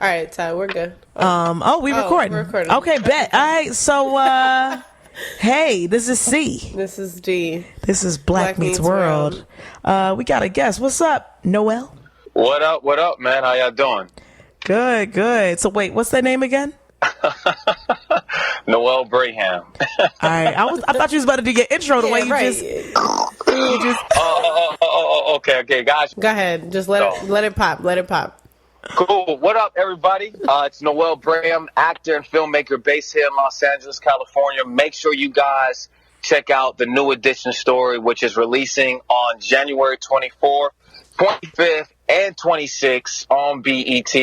All right, Ty, we're good. We recording. We're recording. Okay, bet. All right, so, hey, this is C. This is D. This is Black Meets World. We got a guest. What's up, Noel? What up, man? How y'all doing? Good. So, wait, what's that name again? Noel Braham. All right, I thought you was about to do your intro the way you right. Okay, guys. Go ahead. Just let it pop. Cool. What up, everybody? It's Noel Braham, actor and filmmaker based here in Los Angeles, California. Make sure you guys check out the New Edition story, which is releasing on January 24th, 25th, and 26th on BET.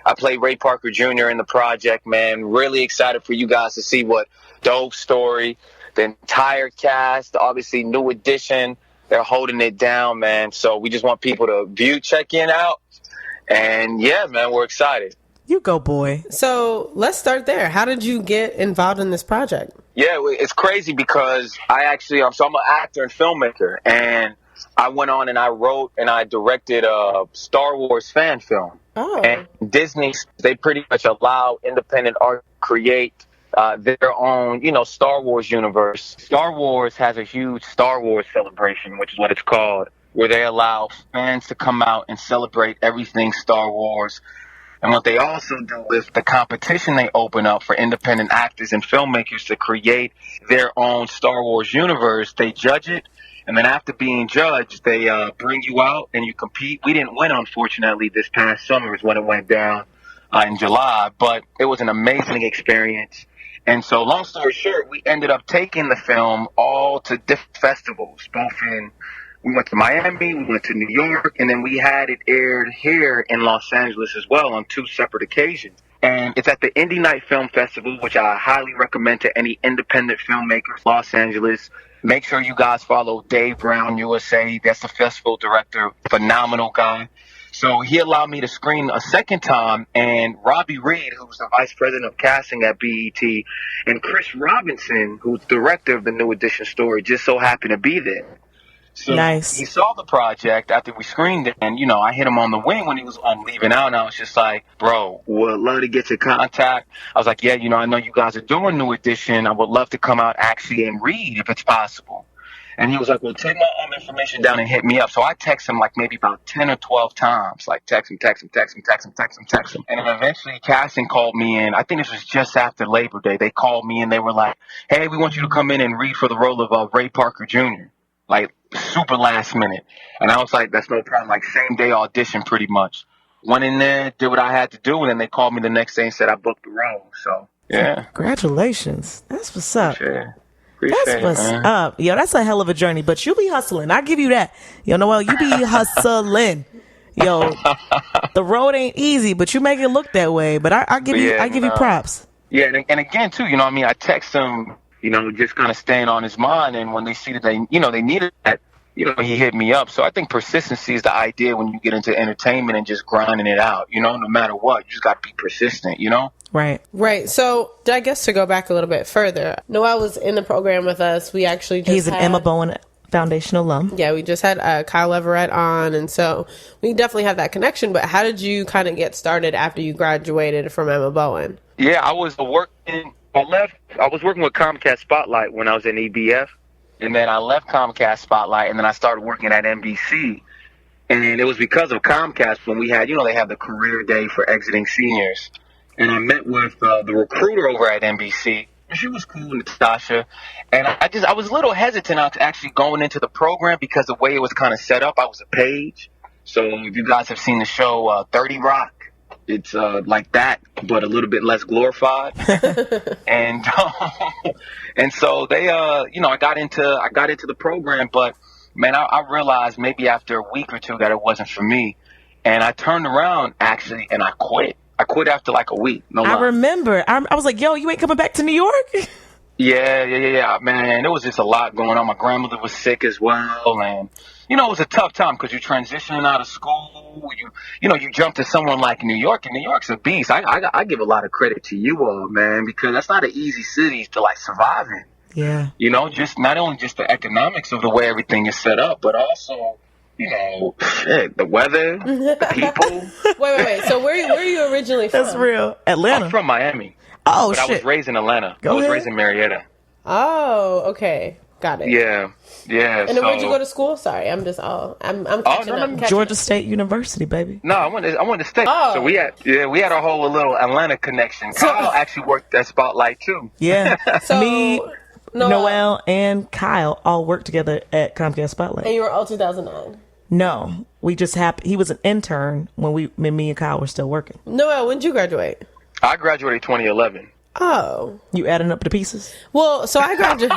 I play Ray Parker Jr. in the project, man. Really excited for you guys to see what dope story, the entire cast, obviously New Edition, they're holding it down, man. So we just want people to check in out. And yeah, man, we're excited. You go, boy. So let's start there. How did you get involved in this project? Yeah, it's crazy because I'm an actor and filmmaker, and I went on and I wrote and I directed a Star Wars fan film. Oh. And Disney, they pretty much allow independent art to create their own, Star Wars universe. Star Wars has a huge Star Wars celebration, which is what it's called, where they allow fans to come out and celebrate everything Star Wars. And what they also do is the competition they open up for independent actors and filmmakers to create their own Star Wars universe. They judge it, and then after being judged, they bring you out and you compete. We didn't win, unfortunately, this past summer is when it went down in July, but it was an amazing experience. And so, long story short, we ended up taking the film all to different festivals, we went to Miami, we went to New York, and then we had it aired here in Los Angeles as well on 2 separate occasions. And it's at the Indie Night Film Festival, which I highly recommend to any independent filmmakers, Los Angeles. Make sure you guys follow Dave Brown USA. That's the festival director, phenomenal guy. So he allowed me to screen a second time, and Robbie Reed, who's the vice president of casting at BET, and Chris Robinson, who's the director of the New Edition story, just so happened to be there. So nice. He saw the project after we screened it, and, I hit him on the wing when he was leaving out, and I was just like, bro, would love to get your contact. I was like, yeah, I know you guys are doing New Edition. I would love to come out actually and read if it's possible. And he was like, well, take my information down and hit me up. So I text him like maybe about 10 or 12 times, like text him. And then eventually casting called me in. I think this was just after Labor Day. They called me and they were like, hey, we want you to come in and read for the role of Ray Parker Jr., like super last minute. And I was like, that's no problem, like same day audition pretty much. Went in there, did what I had to do, and then they called me the next day and said I booked the role. So yeah. Congratulations. That's what's up. Sure. That's what's up. Yo, that's a hell of a journey, but you be hustling. I give you that. Yo, Noel, you be hustling. Yo, the road ain't easy, but you make it look that way. But I give you props. Yeah, and again too, I text him, just kind of staying on his mind, and when they see that they needed that, he hit me up. So I think persistency is the idea when you get into entertainment and just grinding it out, no matter what, you just got to be persistent, Right. So I guess to go back a little bit further, Noel was in the program with us. We actually he's an Emma Bowen Foundation alum. Yeah, we just had Kyle Everett on, and so we definitely have that connection. But how did you kind of get started after you graduated from Emma Bowen? Yeah, I was working with Comcast Spotlight when I was in EBF, and then I left Comcast Spotlight, and then I started working at NBC. And it was because of Comcast when we had, they have the career day for exiting seniors. And I met with the recruiter over at NBC. She was cool, Natasha. And I was a little hesitant on actually going into the program because the way it was kind of set up, I was a page. So if you guys have seen the show 30 Rock, it's like that, but a little bit less glorified. and so they, I got into the program, but man, I realized maybe after a week or two that it wasn't for me. And I turned around actually and I quit. I quit after like a week. No lie. I remember. I was like, yo, you ain't coming back to New York? Yeah. Man, there was just a lot going on. My grandmother was sick as well. And, it was a tough time because you're transitioning out of school. You jump to someone like New York, and New York's a beast. I give a lot of credit to you all, man, because that's not an easy city to like survive in. Yeah. Just not only just the economics of the way everything is set up, but also Shit, the weather, the people. Wait. So where are you originally from? That's real. Atlanta. I'm from Miami. Oh, but shit. I was raised in Atlanta. Go I was ahead. raised in Marietta. Oh, okay. Got it. Yeah. And then where'd you go to school? Sorry, I'm catching up. Georgia State University, baby. No, I went to State. Oh. So we had our whole little Atlanta connection. Kyle actually worked at Spotlight too. Yeah. So, Me, Noel, and Kyle all worked together at Comcast Spotlight. And you were all 2009? No, we just happened. He was an intern when me and Kyle were still working. Noel, when did you graduate? I graduated 2011. Oh. You adding up the pieces? Well, so I graduated.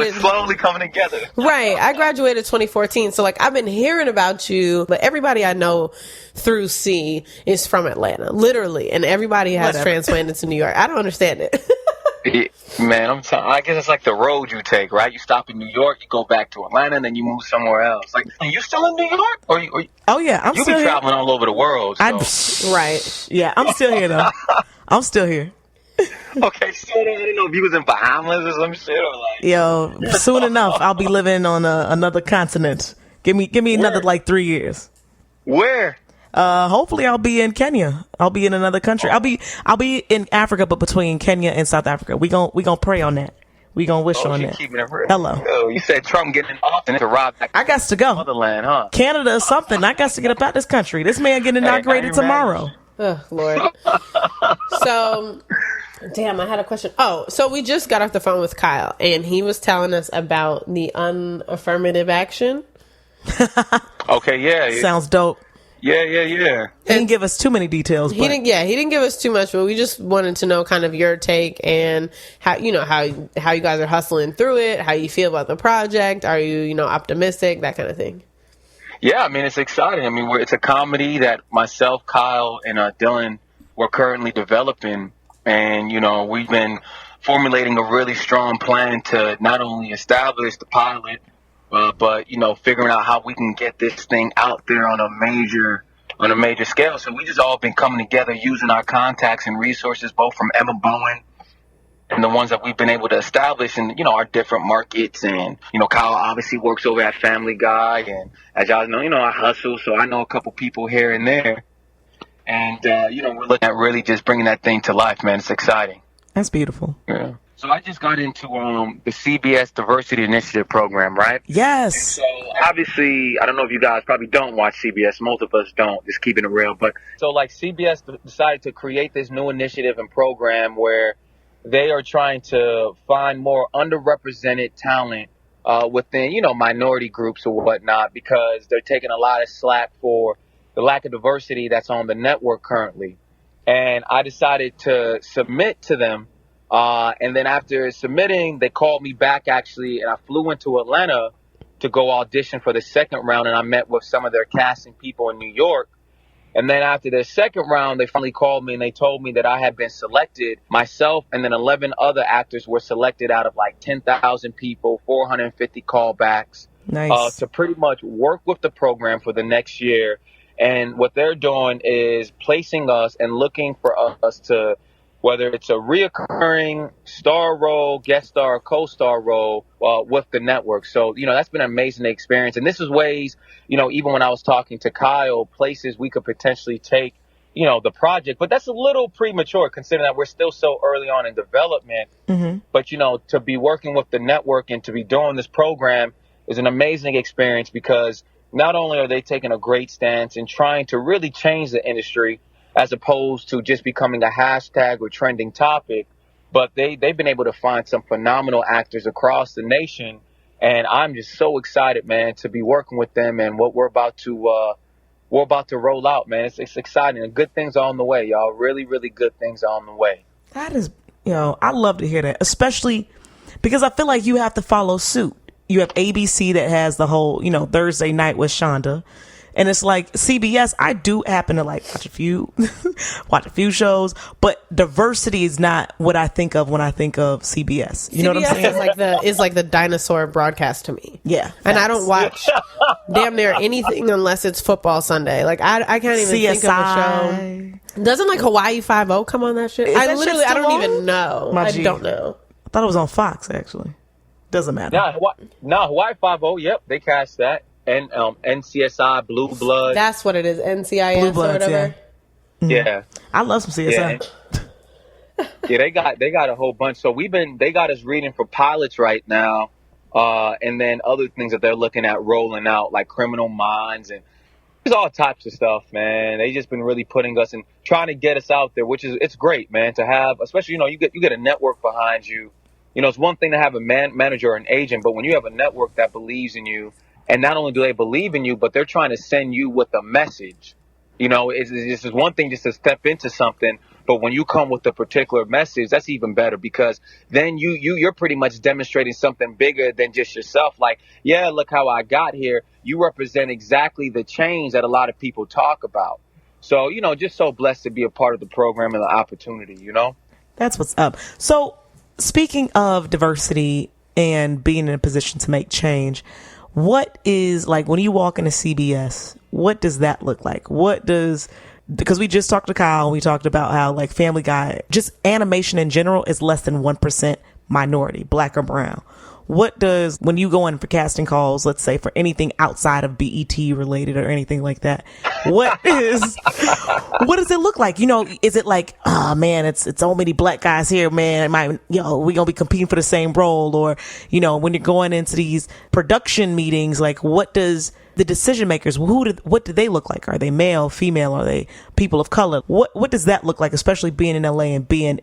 It was slowly coming together. Right. I graduated 2014. So, like, I've been hearing about you, but everybody I know through C is from Atlanta, literally. And everybody has transplanted to New York. I don't understand it. Man, I guess it's like the road you take, right? You stop in New York, you go back to Atlanta, and then you move somewhere else. Like, are you still in New York? Or oh, yeah. I'm you still be here. traveling all over the world. So. Right. Yeah, I'm still here, though. I'm still here. Okay, so I didn't know if you was in Bahamas or some shit. Or like... Yo, soon enough, I'll be living on another continent. Give me another, 3 years. Where? Hopefully I'll be in Kenya. I'll be in another country. I'll be in Africa, but between Kenya and South Africa. We gon' pray on that. We gon' wish on that. Keeping it real. Hello. Yo, you said Trump getting off and to rob back. I got to go. Motherland, huh? Canada or something. I got to get up out this country. This man getting inaugurated tomorrow. Oh, Lord. So, damn, I had a question. Oh, so we just got off the phone with Kyle, and he was telling us about the unaffirmative action. Okay, yeah. Sounds dope. Yeah. He didn't give us too many details. He didn't give us too much, but we just wanted to know kind of your take and how you guys are hustling through it, how you feel about the project. Are you optimistic, that kind of thing? Yeah, I mean, it's exciting. I mean, it's a comedy that myself, Kyle, and Dylan were currently developing. And, we've been formulating a really strong plan to not only establish the pilot, but, figuring out how we can get this thing out there on a major scale. So we just all been coming together using our contacts and resources, both from Emma Bowen and the ones that we've been able to establish in, our different markets. And, Kyle obviously works over at Family Guy. And as y'all know, I hustle. So I know a couple people here and there. And, we're looking at really just bringing that thing to life, man. It's exciting. That's beautiful. Yeah. So I just got into the CBS Diversity Initiative program, right? Yes. And so obviously, I don't know if you guys probably don't watch CBS. Most of us don't, just keeping it real. But so like CBS decided to create this new initiative and program where they are trying to find more underrepresented talent within, minority groups or whatnot, because they're taking a lot of slack for the lack of diversity that's on the network currently. And I decided to submit to them. And then after submitting, they called me back, actually, and I flew into Atlanta to go audition for the second round. And I met with some of their casting people in New York. And then after the second round, they finally called me and they told me that I had been selected. Myself and then 11 other actors were selected out of like 10,000 people, 450 callbacks. Nice. To pretty much work with the program for the next year. And what they're doing is placing us and looking for us to, whether it's a reoccurring star role, guest star, co-star role with the network. So, that's been an amazing experience. And this is ways, even when I was talking to Kyle, places we could potentially take, the project. But that's a little premature considering that we're still so early on in development. Mm-hmm. But, to be working with the network and to be doing this program is an amazing experience because not only are they taking a great stance and trying to really change the industry, as opposed to just becoming a hashtag or trending topic. But they've been able to find some phenomenal actors across the nation. And I'm just so excited, man, to be working with them and what we're about to roll out, man. It's exciting. And good things are on the way, y'all. Really, really good things are on the way. That is, I love to hear that, especially because I feel like you have to follow suit. You have ABC that has the whole, Thursday night with Shonda. And it's like CBS, I do happen to like watch a few shows, but diversity is not what I think of when I think of CBS. You know what I'm saying? Is like the dinosaur broadcast to me. Yeah. And I don't watch damn near anything unless it's football Sunday. Like I can't even CSI. think of a show. Doesn't like Hawaii 5-0 come on that shit? I don't even know. I don't know. I thought it was on Fox actually. Doesn't matter. Hawaii 5-0, yep, they cast that. NCSI, Blue Blood. That's what it is, NCIS Blue Bloods, or whatever. Yeah. I love some CSI. Yeah, they got a whole bunch. So they got us reading for pilots right now, and then other things that they're looking at rolling out, like Criminal Minds, and there's all types of stuff, man. They just been really putting us and trying to get us out there, which is, it's great, man, to have, especially, you get a network behind you. It's one thing to have a manager or an agent, but when you have a network that believes in you, and not only do they believe in you, but they're trying to send you with a message. It's one thing just to step into something, but when you come with a particular message, that's even better, because then you're pretty much demonstrating something bigger than just yourself. Like, yeah, look how I got here. You represent exactly the change that a lot of people talk about. So, just so blessed to be a part of the program and the opportunity, That's what's up. So speaking of diversity and being in a position to make change, what is, like, when you walk into CBS, what does that look like? Because we just talked to Kyle, we talked about how, like, Family Guy, just animation in general is less than 1% minority, black or brown. What does, when you go in for casting calls, let's say for anything outside of BET related or anything like that, what does it look like? Is it like, oh man, it's so many black guys here, man, we gonna be competing for the same role? Or, when you're going into these production meetings, like, what does the decision makers, what do they look like? Are they male, female? Are they people of color? What does that look like, especially being in LA and being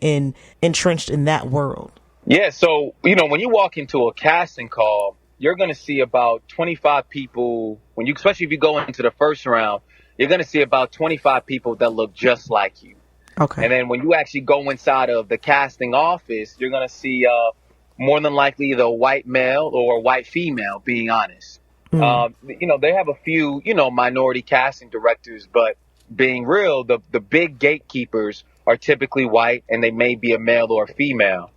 entrenched in that world? Yeah, so, when you walk into a casting call, you're going to see about 25 people, especially if you go into the first round, you're going to see about 25 people that look just like you. Okay. And then when you actually go inside of the casting office, you're going to see more than likely the white male or white female, being honest. They have a few, minority casting directors, but being real, the big gatekeepers are typically white, and they may be a male or a female.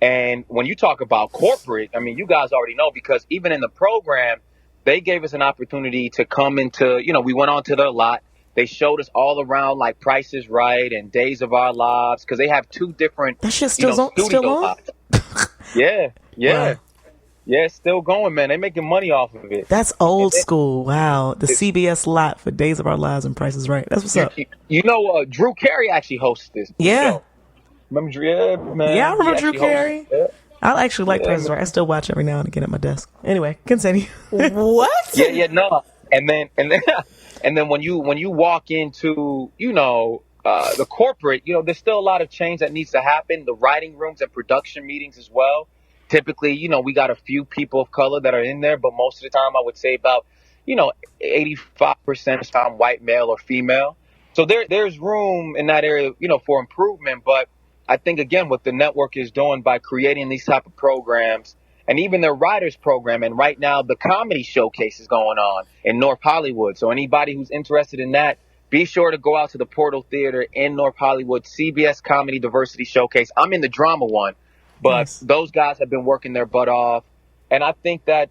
And when you talk about corporate, I mean, you guys already know, because even in the program, they gave us an opportunity to come into, we went onto their lot. They showed us all around, like, Price is Right and Days of Our Lives, because they have two different, that shit still on? lots. Yeah. Wow. Yeah, it's still going, man. They're making money off of it. That's old school. Wow. The CBS lot for Days of Our Lives and Price is Right. That's what's up. Drew Carey actually hosts this Yeah. show. Remember Drew? Yeah, man. Yeah, I remember Drew Carey. I actually like Price is Right. I still watch every now and again at my desk. Anyway, continue. What? Yeah, no. And then when you walk into, the corporate, there's still a lot of change that needs to happen. The writing rooms and production meetings as well. Typically, we got a few people of color that are in there, but most of the time I would say about, 85% is found white, male or female. So there's room in that area, for improvement. But I think, again, what the network is doing by creating these type of programs, and even their writers program, and right now the comedy showcase is going on in North Hollywood. So anybody who's interested in that, be sure to go out to the Portal Theater in North Hollywood, CBS Comedy Diversity Showcase. I'm in the drama one, but Those guys have been working their butt off. And I think that,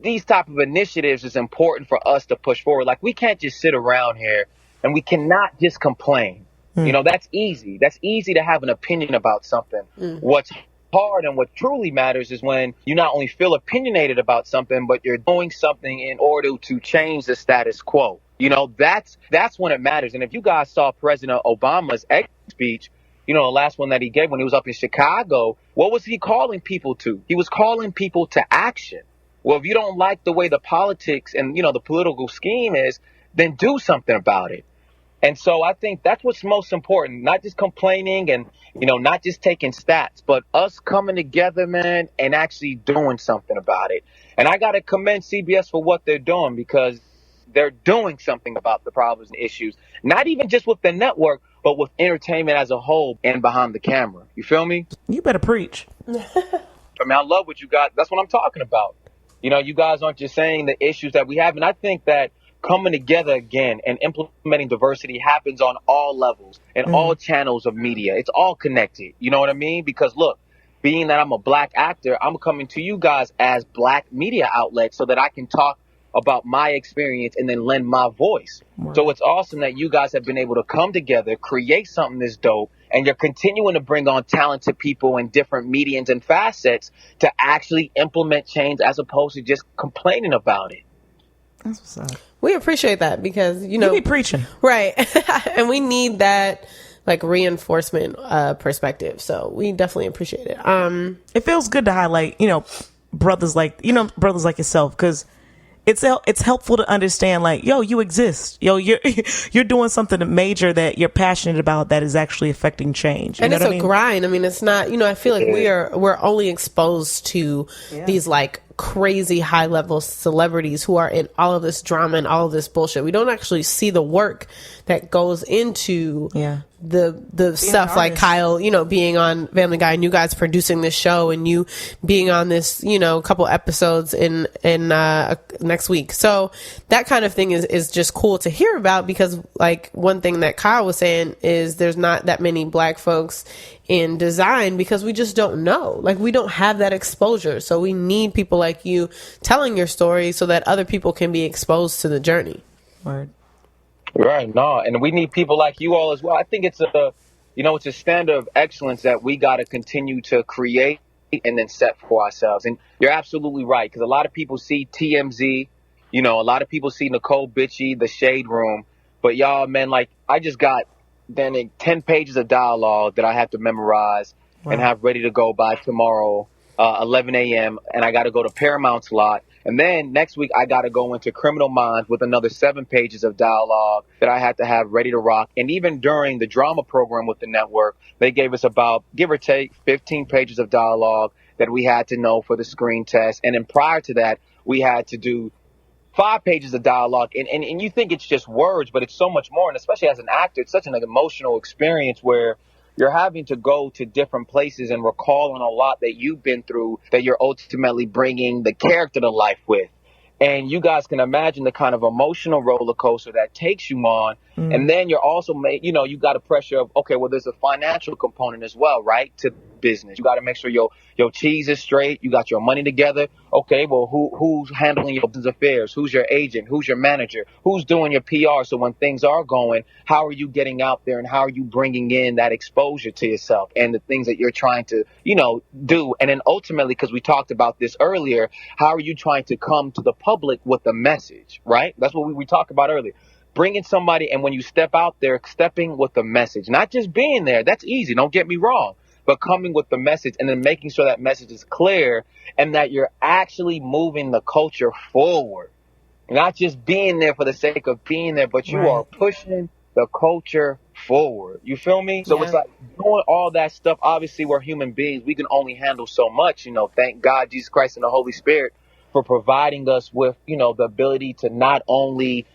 these type of initiatives is important for us to push forward. Like, we can't just sit around here, and we cannot just complain. That's easy. That's easy to have an opinion about something. What's hard and what truly matters is when you not only feel opinionated about something, but you're doing something in order to change the status quo. That's when it matters. And if you guys saw President Obama's speech, the last one that he gave when he was up in Chicago, what was he calling people to? He was calling people to action. Well, if you don't like the way the politics and, the political scheme is, then do something about it. And so I think that's what's most important, not just complaining and, not just taking stats, but us coming together, man, and actually doing something about it. And I got to commend CBS for what they're doing, because they're doing something about the problems and issues, not even just with the network, but with entertainment as a whole and behind the camera. You feel me? You better preach. I love what you got. That's what I'm talking about. You guys aren't just saying the issues that we have. And I think that coming together again and implementing diversity happens on all levels and all channels of media. It's all connected. You know what I mean? Because look, being that I'm a black actor, I'm coming to you guys as black media outlets so that I can talk about my experience and then lend my voice. Wow. So it's awesome that you guys have been able to come together, create something this dope, and you're continuing to bring on talented people in different mediums and facets to actually implement change as opposed to just complaining about it. That's what's up. We appreciate that because, you know, you be preaching. Right. And we need that like reinforcement perspective. So we definitely appreciate it. It feels good to highlight, you know, brothers like yourself, because it's helpful to understand, like, yo, you exist. Yo, you're doing something major that you're passionate about that is actually affecting change. You and know it's what a I mean? grind. I mean, it's not, you know, I feel like we're only exposed to these like crazy high level celebrities who are in all of this drama and all of this bullshit. We don't actually see the work that goes into the stuff like Kyle, you know, being on Family Guy and you guys producing this show and you being on this, you know, couple episodes in next week. So that kind of thing is just cool to hear about, because like one thing that Kyle was saying is there's not that many Black folks in design because we just don't know. Like, we don't have that exposure. So we need people like you telling your story so that other people can be exposed to the journey. Word. Right. No, and we need people like you all as well. I think it's it's a standard of excellence that we got to continue to create and then set for ourselves. And you're absolutely right, because a lot of people see TMZ, you know, a lot of people see Nicole Bitchy, The Shade Room, but y'all, man, like, I just got 10 pages of dialogue that I have to memorize and have ready to go by tomorrow, 11 a.m. And I got to go to Paramount's lot. And then next week, I got to go into Criminal Minds with another 7 pages of dialogue that I had to have ready to rock. And even during the drama program with the network, they gave us about, give or take, 15 pages of dialogue that we had to know for the screen test. And then prior to that, we had to do 5 pages of dialogue. And you think it's just words, but it's so much more. And especially as an actor, it's such an emotional experience where you're having to go to different places and recall on a lot that you've been through that you're ultimately bringing the character to life with. And you guys can imagine the kind of emotional roller coaster that takes you on. And then you're also you got a pressure of, okay, well, there's a financial component as well, right? To business. You got to make sure your cheese is straight. You got your money together. Okay, well, who's handling your business affairs? Who's your agent? Who's your manager? Who's doing your PR? So when things are going, how are you getting out there and how are you bringing in that exposure to yourself and the things that you're trying to, do? And then ultimately, because we talked about this earlier, how are you trying to come to the public with a message, right? That's what we talked about earlier. Bringing somebody, and when you step out there, stepping with the message, not just being there. That's easy. Don't get me wrong. But coming with the message and then making sure that message is clear and that you're actually moving the culture forward. Not just being there for the sake of being there, but you are pushing the culture forward. You feel me? So it's like doing all that stuff. Obviously, we're human beings. We can only handle so much. Thank God, Jesus Christ and the Holy Spirit for providing us with, the ability to not only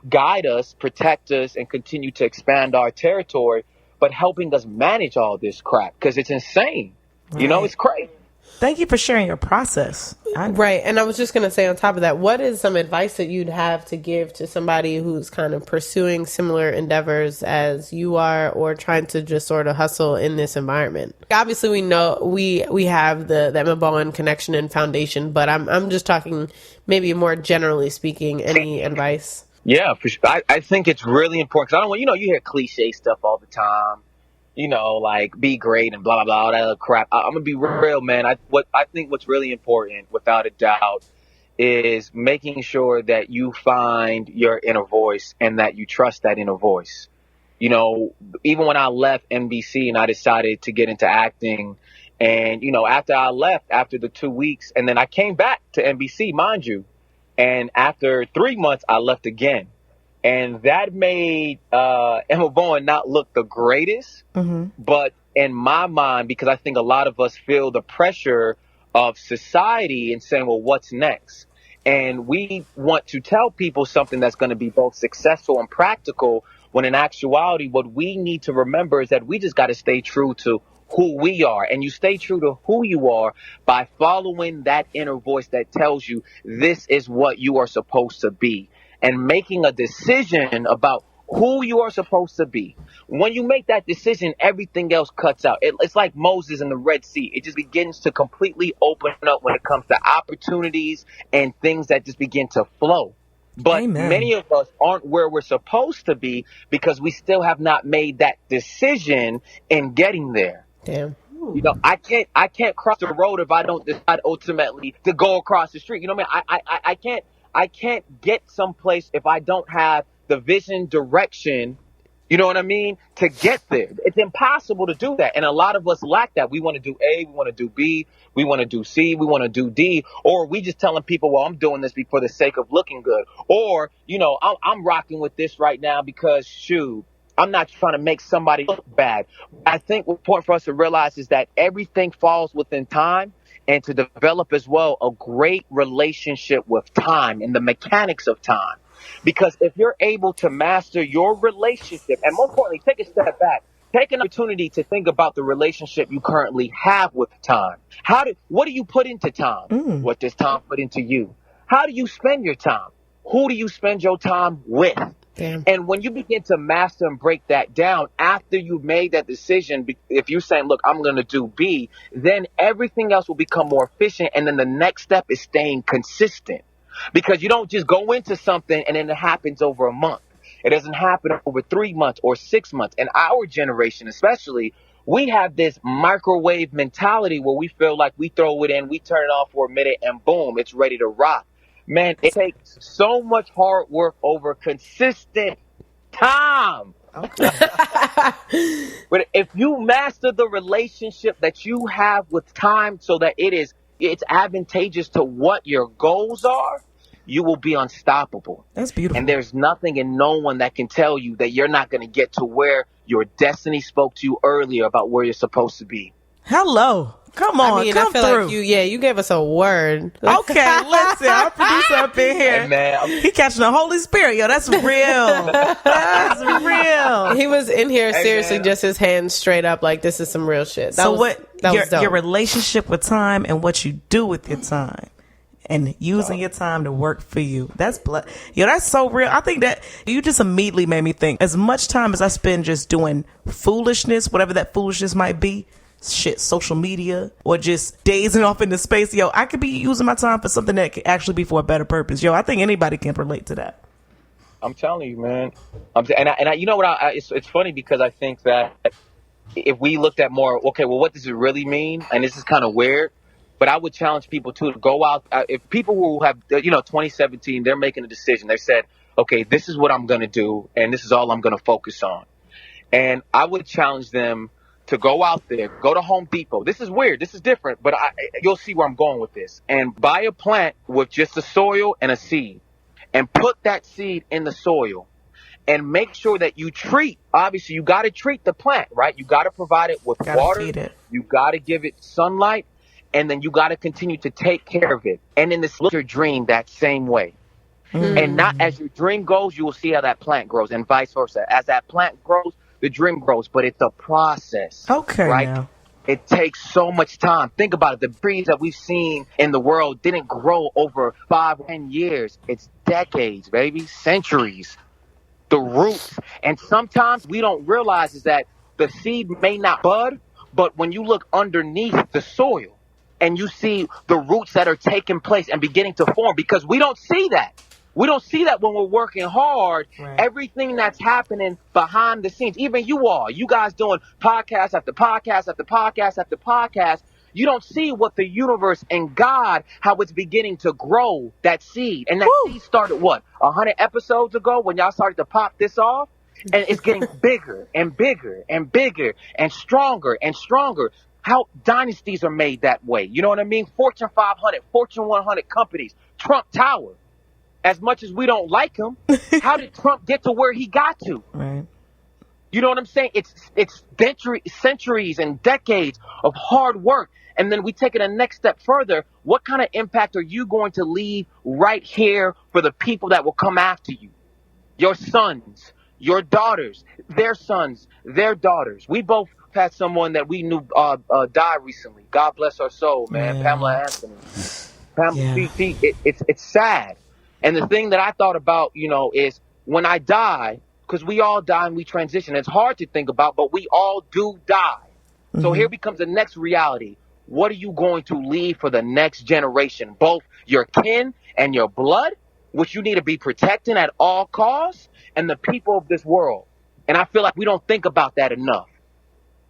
guide us, protect us, and continue to expand our territory, but helping us manage all this crap, because it's insane. It's crazy. Thank you for sharing your process. Right. And I was just going to say on top of that, what is some advice that you'd have to give to somebody who's kind of pursuing similar endeavors as you are, or trying to just sort of hustle in this environment? Obviously, we know we have the Emma Bowen connection and foundation, but I'm just talking maybe more generally speaking, any advice? Yeah, for sure. I think it's really important, because I don't want, you hear cliche stuff all the time. Like be great and blah, blah, blah, all that other crap. I'm going to be real, man. I think what's really important, without a doubt, is making sure that you find your inner voice and that you trust that inner voice. Even when I left NBC and I decided to get into acting, and, after I left, after the 2 weeks, and then I came back to NBC, mind you, and after 3 months, I left again. And that made Emma Bowen not look the greatest. But in my mind, because I think a lot of us feel the pressure of society and saying, well, what's next? And we want to tell people something that's going to be both successful and practical, when in actuality, what we need to remember is that we just got to stay true to who we are. And you stay true to who you are by following that inner voice that tells you this is what you are supposed to be, and making a decision about who you are supposed to be. When you make that decision, everything else cuts out. It's like Moses in the Red Sea. It just begins to completely open up when it comes to opportunities and things that just begin to flow. But many of us aren't where we're supposed to be because we still have not made that decision in getting there. Damn. I can't cross the road if I don't decide ultimately to go across the street. I I can't get someplace if I don't have the vision, direction, you know what I mean, to get there. It's impossible to do that. And a lot of us lack that. We want to do A, we want to do B, we want to do C, we want to do D, or we just telling people, well, I'm doing this for the sake of looking good. Or, you know, I'm rocking with this right now because, shoot, I'm not trying to make somebody look bad. I think what's important for us to realize is that everything falls within time, and to develop as well a great relationship with time and the mechanics of time. Because if you're able to master your relationship, and more importantly, take a step back, take an opportunity to think about the relationship you currently have with time. What do you put into time? What does time put into you? How do you spend your time? Who do you spend your time with? Damn. And when you begin to master and break that down after you've made that decision, if you're saying, look, I'm going to do B, then everything else will become more efficient. And then the next step is staying consistent. Because you don't just go into something and then it happens over a month. It doesn't happen over 3 months or 6 months. And our generation especially, we have this microwave mentality where we feel like we throw it in, we turn it off for a minute, and boom, it's ready to rock. Man, it takes so much hard work over consistent time. Okay. But if you master the relationship that you have with time so that it's advantageous to what your goals are, you will be unstoppable. That's beautiful. And there's nothing and no one that can tell you that you're not going to get to where your destiny spoke to you earlier about where you're supposed to be. Hello. Come on, come I feel through. Like you gave us a word. Okay, listen, our producer up in here. Hey, man, he catching the Holy Spirit. Yo, that's real. That's real. He was in here seriously, man. Just his hands straight up like this is some real shit. Your relationship with time and what you do with your time. And using your time to work for you. That's so real. I think that you just immediately made me think, as much time as I spend just doing foolishness, whatever that foolishness might be, shit, social media, or just dazing off into space, yo, I could be using my time for something that could actually be for a better purpose. Yo, I think anybody can relate to that. I'm telling you, man. You know what? It's funny because I think that if we looked at more, okay, well, what does it really mean? And this is kind of weird. But I would challenge people to go out. If people who have, 2017, they're making a decision. They said, okay, this is what I'm going to do, and this is all I'm going to focus on. And I would challenge them to go out there, go to Home Depot. This is weird. This is different, but you'll see where I'm going with this. And buy a plant with just the soil and a seed, and put that seed in the soil. And make sure that you obviously, you got to treat the plant, right? You got to provide it with water. Feed it. You got to give it sunlight. And then you got to continue to take care of it. And then look at your dream that same way. And not as your dream grows, you will see how that plant grows, and vice versa. As that plant grows, the dream grows, but it's a process. Okay. Right? Now. It takes so much time. Think about it. The trees that we've seen in the world didn't grow over 5 or 10 years. It's decades, baby, centuries. The roots. And sometimes we don't realize is that the seed may not bud, but when you look underneath the soil, and you see the roots that are taking place and beginning to form, because we don't see that. We don't see that when we're working hard. Right. Everything that's happening behind the scenes, even you guys doing podcast after podcast after podcast after podcast, you don't see what the universe and God, how it's beginning to grow that seed. And that seed started 100 episodes ago when y'all started to pop this off? And it's getting bigger and bigger and bigger and stronger and stronger. How dynasties are made that way. You know what I mean? Fortune 500, Fortune 100 companies, Trump Tower. As much as we don't like him, how did Trump get to where he got to? Right. You know what I'm saying? It's centuries and decades of hard work. And then we take it a next step further. What kind of impact are you going to leave right here for the people that will come after you? Your sons, your daughters, their sons, their daughters. We both had someone that we knew die recently. God bless her soul, man. Pamela Anthony. It's sad. And the thing that I thought about, is when I die, because we all die and we transition. It's hard to think about, but we all do die. Mm-hmm. So here becomes the next reality. What are you going to leave for the next generation? Both your kin and your blood, which you need to be protecting at all costs, and the people of this world. And I feel like we don't think about that enough.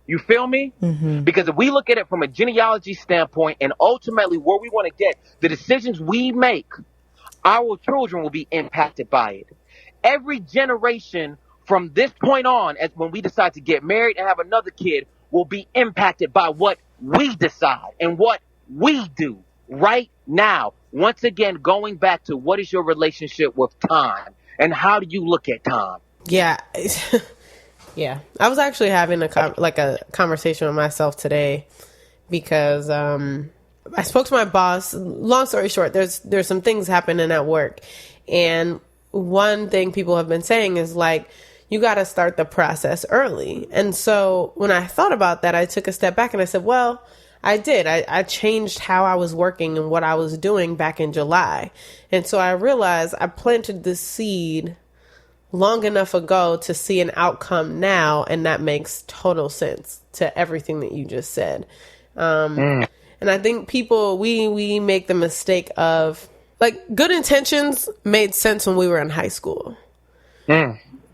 You feel me? Mm-hmm. Because if we look at it from a genealogy standpoint and ultimately where we want to get, the decisions we make, our children will be impacted by it. Every generation from this point on, as when we decide to get married and have another kid, will be impacted by what we decide and what we do right now. Once again, going back to what is your relationship with time and how do you look at time? Yeah. Yeah. I was actually having a conversation with myself today because I spoke to my boss. Long story short, there's some things happening at work. And one thing people have been saying is like, you got to start the process early. And so when I thought about that, I took a step back and I said, well, I did. I changed how I was working and what I was doing back in July. And so I realized I planted this seed long enough ago to see an outcome now. And that makes total sense to everything that you just said. And I think people, we make the mistake of, like, good intentions made sense when we were in high school.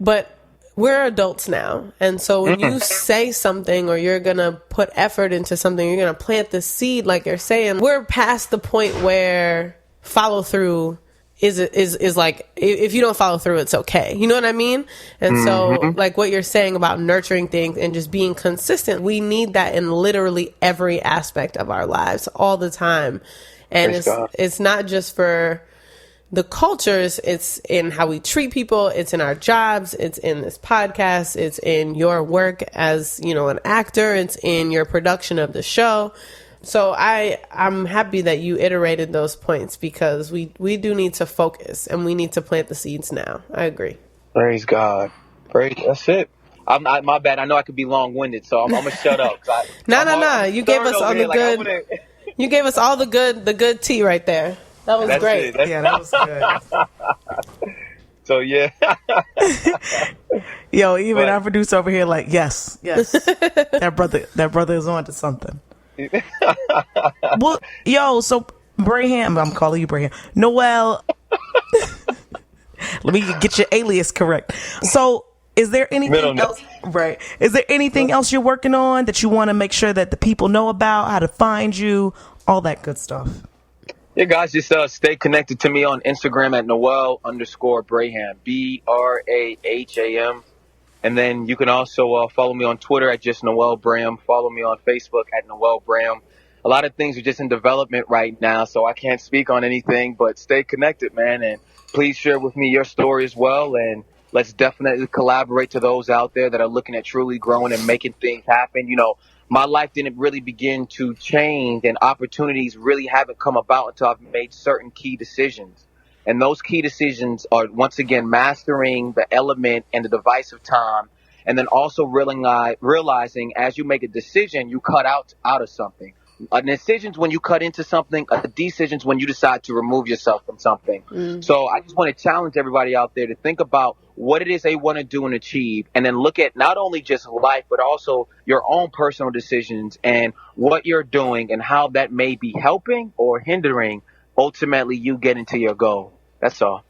But we're adults now. And so when you say something or you're going to put effort into something, you're going to plant the seed, like you're saying, we're past the point where follow through is like, if you don't follow through, it's okay. You know what I mean? And so like what you're saying about nurturing things and just being consistent, we need that in literally every aspect of our lives all the time. And it's not just for the cultures, it's in how we treat people, it's in our jobs, it's in this podcast, it's in your work as, you know, an actor, it's in your production of the show. So I'm happy that you iterated those points because we do need to focus and we need to plant the seeds now. I agree. Praise God. That's it. My bad. I know I could be long-winded, so I'm gonna shut up. No. You gave us all the good. You gave us all the good tea right there. That was great. That was good. So yeah. Yo, even our producer over here, like, yes. That brother is on to something. Well, yo, so Braham, I'm calling you Braham. Noel, let me get your alias correct. So, is there anything else? Right. Is there anything else you're working on that you want to make sure that the people know about, how to find you, all that good stuff? Yeah, guys, just stay connected to me on Instagram at Noel_Braham, BRAHAM. And then you can also follow me on Twitter at just Noel Braham. Follow me on Facebook at Noel Braham. A lot of things are just in development right now, so I can't speak on anything, but stay connected, man. And please share with me your story as well. And let's definitely collaborate to those out there that are looking at truly growing and making things happen. You know, my life didn't really begin to change and opportunities really haven't come about until I've made certain key decisions. And those key decisions are, once again, mastering the element and the device of time. And then also realizing as you make a decision, you cut out of something. A decision's when you cut into something. A decision's when you decide to remove yourself from something. So I just want to challenge everybody out there to think about what it is they want to do and achieve. And then look at not only just life, but also your own personal decisions and what you're doing and how that may be helping or hindering ultimately you getting to your goal. That's all.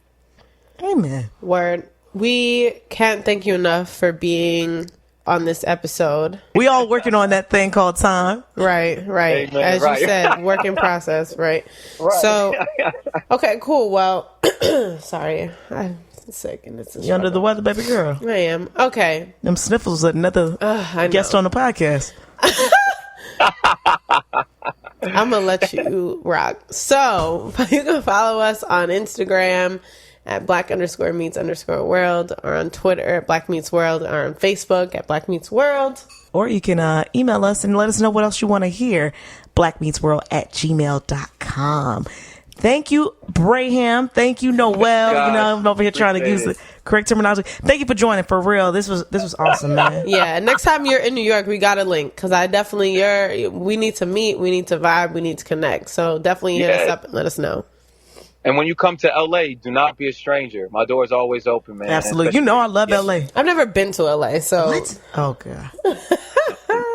Amen. Word. We can't thank you enough for being on this episode. We all working on that thing called time. Right. Amen, as right. you said, work in process, right? So, okay, cool. Well, sorry. I'm sick and it's You under the weather, baby girl? I am. Okay. Them sniffles another guest on the podcast. I'm going to let you rock. So you can follow us on Instagram at black_meets_world or on Twitter at Black Meets World or on Facebook at Black Meets World. Or you can email us and let us know what else you want to hear. blackmeetsworld@gmail.com. Thank you, Braham. Thank you, Noel. You know, I'm over here trying to use the correct terminology. Thank you for joining. For real, this was awesome, man. Yeah, next time you're in New York, we got a link because we need to meet, we need to vibe, we need to connect. So definitely hit us up and let us know. And when you come to LA, do not be a stranger. My door is always open, man. Absolutely. You know I love LA. I've never been to LA, so what? Oh god.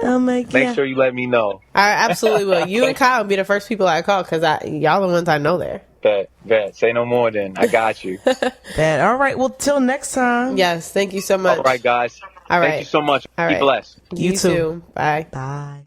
Oh my god. Make sure you let me know. I absolutely will. You and Kyle will be the first people I call because y'all the ones I know there. Bet. Say no more then. I got you. Bet. All right. Well, till next time. Yes. Thank you so much. All right, guys. All right. Thank you so much. All right. Be blessed. You too. Bye. Bye.